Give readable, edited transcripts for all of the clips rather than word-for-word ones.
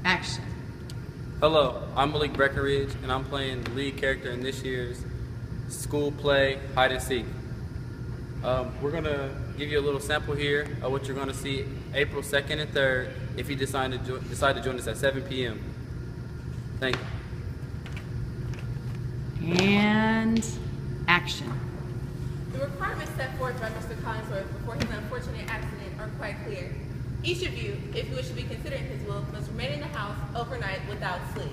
Action. Hello, I'm Malik Breckenridge, and I'm playing the lead character in this year's school play, Hide and Seek. We're going to give you a little sample here of what you're going to see April 2nd and 3rd if you decide to join us at 7 p.m. Thank you. And action. The requirements set forth by Mr. Collingsworth before his unfortunate accident are quite clear. Each of you, if you wish to be considered in his will, must remain in the house overnight without sleep.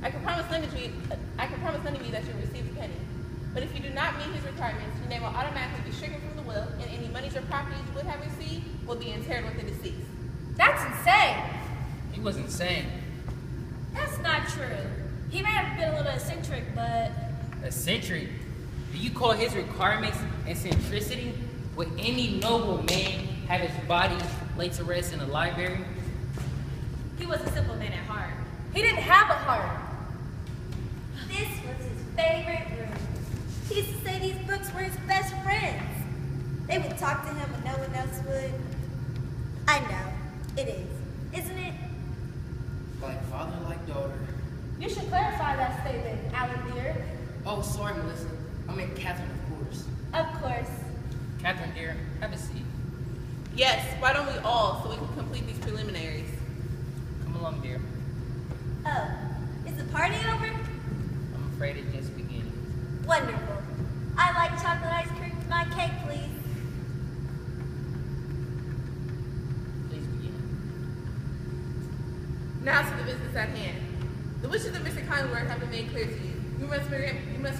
I can promise none of you that you will receive a penny. But if you do not meet his requirements, your name will automatically be stricken from the will, and any monies or properties you would have received will be interred with the deceased. That's insane. He was insane. That's not true. He may have been a little eccentric, but... Eccentric? Do you call his requirements eccentricity? Would any noble man have his body laid to rest in a library? He was a simple man at heart. He didn't have a heart. This was his favorite room. He used to say these books were his best friends. They would talk to him when no one else would. I know. It is. Isn't it? Like father, like daughter. You should clarify that statement, Alan dear. Oh, sorry, Melissa. I meant Catherine, of course. Of course. Catherine, dear, have a seat. Yes, why don't we all, so we can complete these preliminaries? Come along, dear. Oh, is the party over? I'm afraid it's just beginning. Wonderful. I like chocolate ice cream with my cake, please. Please begin. Now to the business at hand. The wishes of Mr. Collingsworth have been made clear to you. You must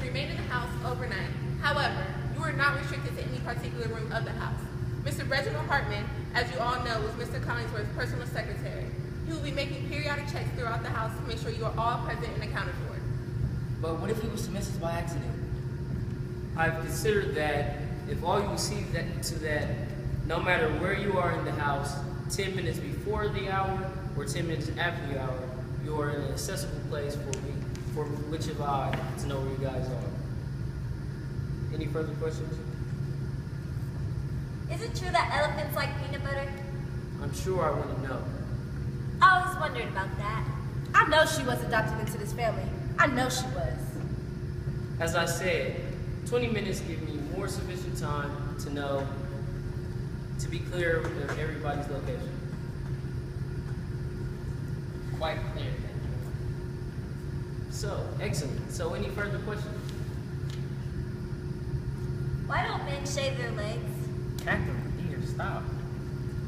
remain in the house overnight. However, you are not restricted to any particular room of the house. Mr. Reginald Hartman, as you all know, was Mr. Collingsworth's personal secretary. He will be making periodic checks throughout the house to make sure you are all present and accounted for. But what if he was dismissed by accident? I've considered that if all you see that no matter where you are in the house, 10 minutes before the hour or 10 minutes after the hour, you are in an accessible place for which of I to know where you guys are. Any further questions? Is it true that elephants like peanut butter? I'm sure I want to know. I always wondered about that. I know she was adopted into this family. I know she was. As I said, 20 minutes give me more sufficient time to know, to be clear of everybody's location. Quite clear, thank you. So, excellent. So, any further questions? Why don't men shave their legs? Catherine, dear, stop.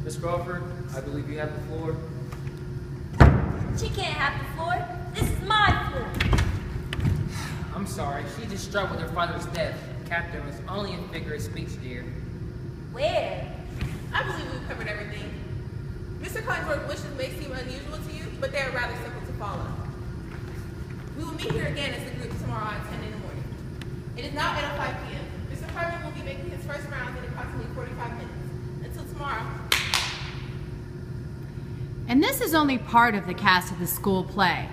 Ms. Crawford, I believe you have the floor. She can't have the floor. This is my floor. I'm sorry, she's distraught with her father's death. Catherine was only a figure of speech, dear. Where? I believe we've covered everything. Mr. Collingsworth's wishes may seem unusual to you, but they are rather simple to follow. We will meet here again as a group tomorrow at 10 in the morning. It is now 8:05 p.m. Mr. Hartman will be making his first rounds in approximately 45 minutes. Until tomorrow. And this is only part of the cast of the school play.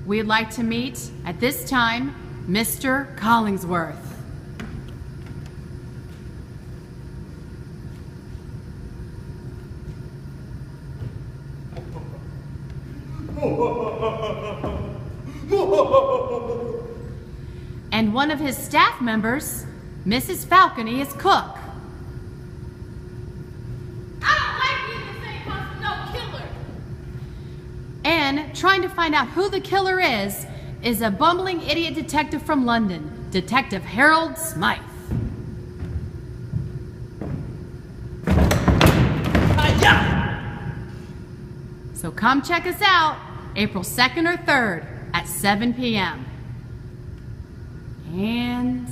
We'd like to meet, at this time, Mr. Collingsworth. And one of his staff members, Mrs. Falcony, is cook. I don't like being the same house, no killer. And trying to find out who the killer is a bumbling idiot detective from London, Detective Harold Smythe. So come check us out April 2nd or 3rd at 7 p.m. And